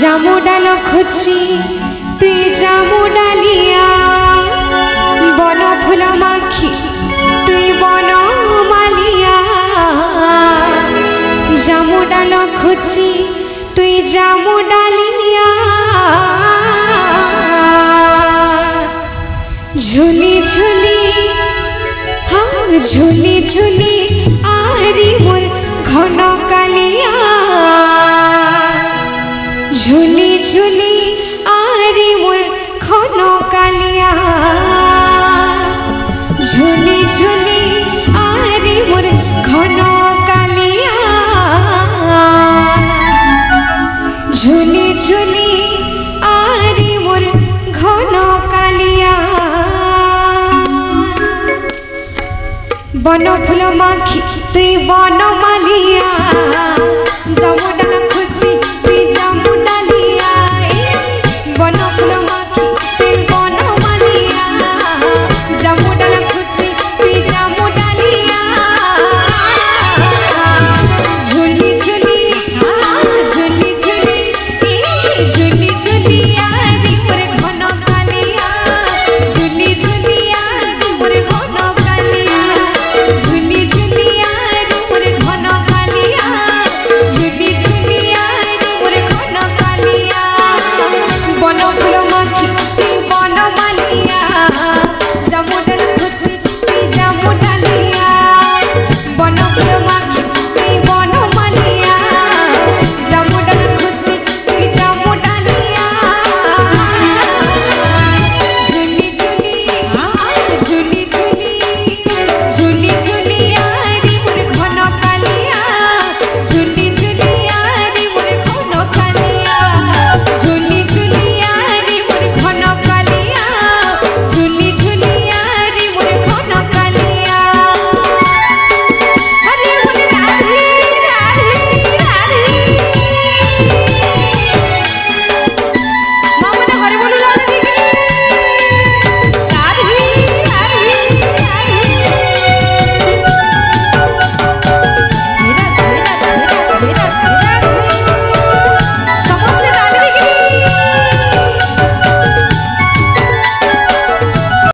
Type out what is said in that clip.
জামু ডাল খুঁজি তুই জামু ডালিয়া বন ফুল মাখি তুই বন মালিয়া জামু ডাল খুঁজি তুই জামু ডালিয়া ঝুলি ঝুলি হ্যাঁ ঝুলি ঝুলি আরি মোর ঘন কালিয়া ঝুলি ঝুলি আরি মোর ঘন কালিয়া ঝুলি ঝুলি আরি মোর ঘন কালিয়া ঝুলি ঝুলি আরি মোর ঘন কালিয়া বন ফুল মাখি তুই বন মালিয়া জামু ডাল